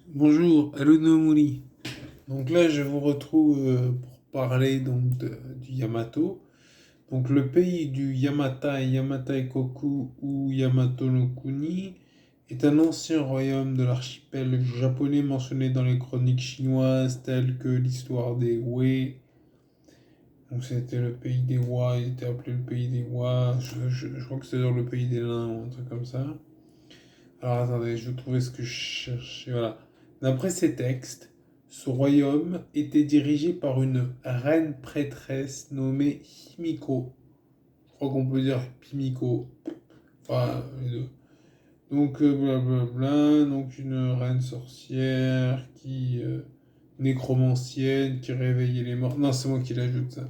Bonjour, Hello Nomuri. Donc là, je vous retrouve pour parler du Yamato. Donc le pays du Yamata et Yamata Ikoku ou Yamato no Kuni est un ancien royaume de l'archipel japonais mentionné dans les chroniques chinoises telles que l'histoire des Wei. Donc c'était le pays des Wa, il était appelé le pays des Wa. Je crois que c'est dans le pays des Lins ou un truc comme ça. Alors attendez, je vais trouver ce que je cherchais. Voilà. D'après ces textes, ce royaume était dirigé par une reine prêtresse nommée Himiko. Je crois qu'on peut dire Pimiko. Enfin, les deux. Donc, blablabla. Donc, une reine sorcière nécromancienne qui réveillait les morts. Non, c'est moi qui l'ajoute ça.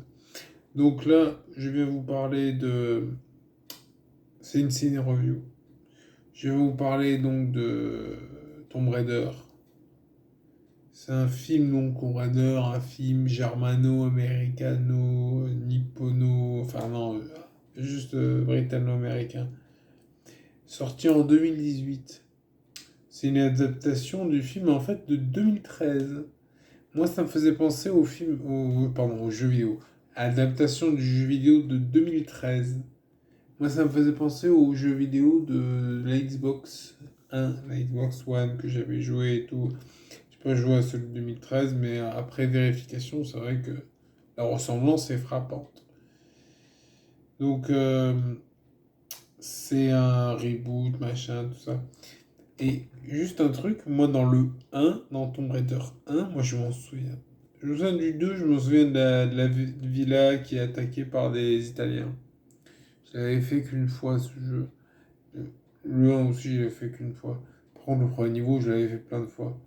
Donc là, je vais vous parler de. C'est une ciné review. Je vais vous parler donc de Tomb Raider. C'est un film donc Raider, un film germano-américano, nippono, enfin non, juste britanno-américain. Sorti en 2018. C'est une adaptation du film en fait de 2013. Moi ça me faisait penser au film, pardon, au jeu vidéo. Adaptation du jeu vidéo de 2013. Moi ça me faisait penser au jeu vidéo de la Xbox 1, la Xbox One que j'avais joué et tout. J'ai pas joué à celui de 2013, mais après vérification, c'est vrai que la ressemblance est frappante. Donc, c'est un reboot, machin, tout ça. Et juste un truc, moi dans le 1, dans Tomb Raider 1, moi je m'en souviens. Je me souviens du 2, je me souviens de la villa qui est attaquée par des Italiens. Je l'avais fait qu'une fois ce jeu. Le 1 aussi, je l'avais fait qu'une fois. Par contre, le premier niveau, je l'avais fait plein de fois.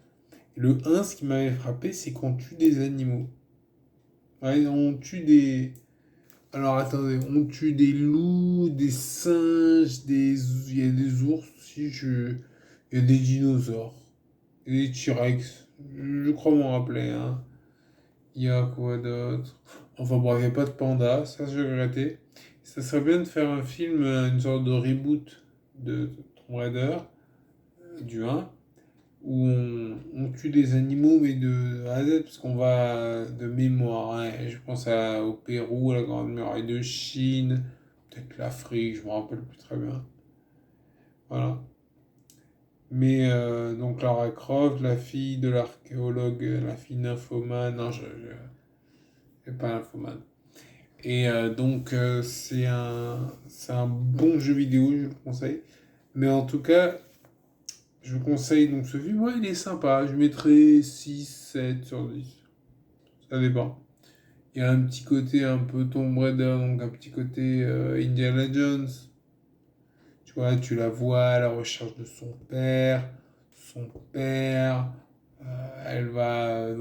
Et le 1, ce qui m'avait frappé, c'est qu'on tue des animaux. Ouais, on tue des. Alors attendez, on tue des loups, des singes, il y a des ours aussi, il y a des dinosaures, il y a des T-Rex, je crois m'en rappeler, hein. Il y a quoi d'autre? Enfin bref, il n'y a pas de panda, ça j'ai regretté. Ça serait bien de faire un film, une sorte de reboot de Tomb Raider, du 1, où on tue des animaux, mais de A à Z, parce qu'on va de mémoire, hein. Je pense au Pérou, à la Grande Muraille de Chine, peut-être l'Afrique, je me rappelle plus très bien. Voilà. Mais donc Lara Croft, la fille de l'archéologue, la fille nymphomane, non, je pas nymphomane. Et donc c'est un bon jeu vidéo, je le conseille. Mais en tout cas, je vous conseille donc ce film, ouais, il est sympa. Je mettrai 6 7 sur 10. Ça dépend. Il y a un petit côté un peu Tomb Raider, donc un petit côté Indiana Jones. Tu vois, tu la vois à la recherche de son père. Son père, elle va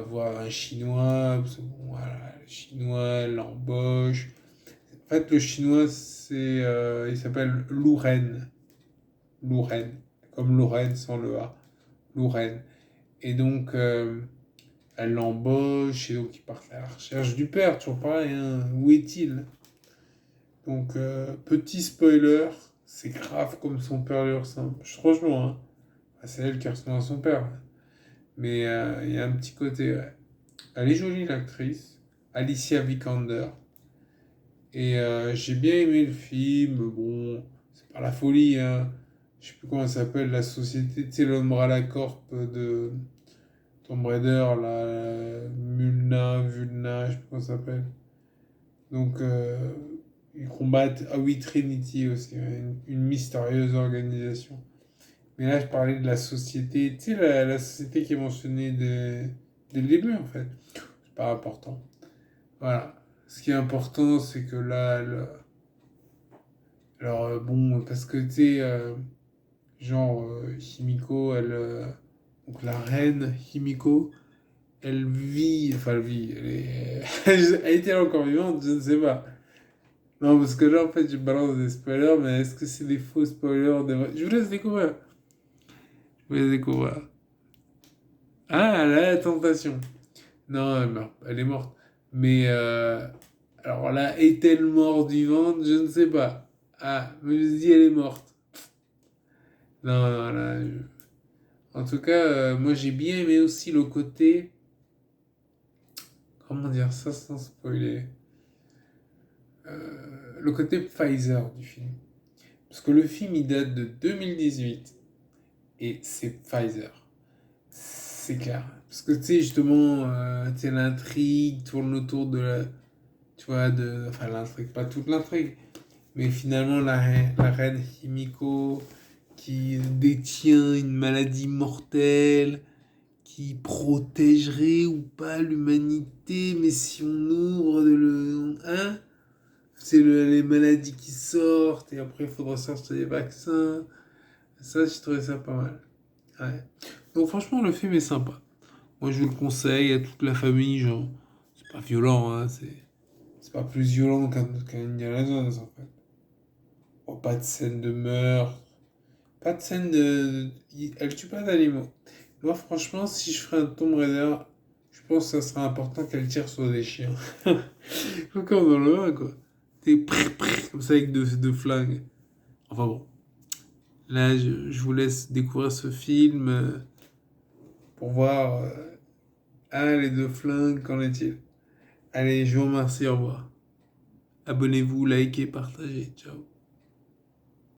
voir un Chinois. Parce que, bon, voilà, le Chinois, elle l'embauche. En fait, le Chinois, il s'appelle Louren. Louren. Comme Lorraine sans le A. Louren. Et donc, elle l'embauche et donc ils partent à la recherche du père, toujours pareil, hein. Où est-il? Donc, petit spoiler, c'est grave comme son père lui ressemble. Franchement, hein. Ah, c'est elle qui ressemble à son père. Mais il y a un petit côté. Ouais. Elle est jolie, l'actrice. Alicia Vikander. Et j'ai bien aimé le film. Bon, c'est pas la folie, hein. Je sais plus comment ça s'appelle, la société, tu sais, l'Umbrella Corp de Tomb Raider, la Vulna, je sais plus comment ça s'appelle. Donc, ils combattent. Ah oui, Trinity aussi, ouais, une mystérieuse organisation. Mais là, je parlais de la société, tu sais, la société qui est mentionnée dès le début, en fait. C'est pas important. Voilà. Ce qui est important, c'est que là, alors, bon, parce que, tu sais, genre, Himiko, donc la reine Himiko, elle vit, elle est-elle encore vivante? Je ne sais pas. Non, parce que là, en fait, je balance des spoilers, mais est-ce que c'est des faux spoilers Je vous laisse découvrir. Je vous laisse découvrir. Ah, la tentation. Non, elle meurt. Elle est morte. Mais, alors là, est-elle morte vivante? Je ne sais pas. Ah, mais je dis elle est morte. Non, non, là, En tout cas, moi j'ai bien aimé aussi le côté, comment dire ça sans spoiler, le côté Pfizer du film. Parce que le film il date de 2018 et c'est Pfizer. C'est clair. Parce que tu sais, justement, tu sais, l'intrigue tourne autour de la. Tu vois, enfin, l'intrigue, pas toute l'intrigue. Mais finalement, la reine Himiko qui détient une maladie mortelle, qui protégerait ou pas l'humanité, mais si on ouvre le. Hein? C'est les maladies qui sortent et après il faudra sortir les vaccins. Ça, j'ai trouvé ça pas mal. Ouais. Donc, franchement, le film est sympa. Moi, je le conseille à toute la famille. Genre, c'est pas violent, hein, c'est pas plus violent qu'un Indiana Jones en fait. Bon, pas de scène de meurtre, pas de scène de. Elle tue pas d'animaux. Moi, franchement, si je ferais un Tomb Raider, je pense que ça serait important qu'elle tire sur des chiens. Comme dans le 1, quoi. T'es comme ça avec deux flingues. Enfin bon. Là, je vous laisse découvrir ce film pour voir. Ah, les deux flingues, qu'en est-il? Allez, je vous remercie, au revoir. Abonnez-vous, likez, partagez. Ciao.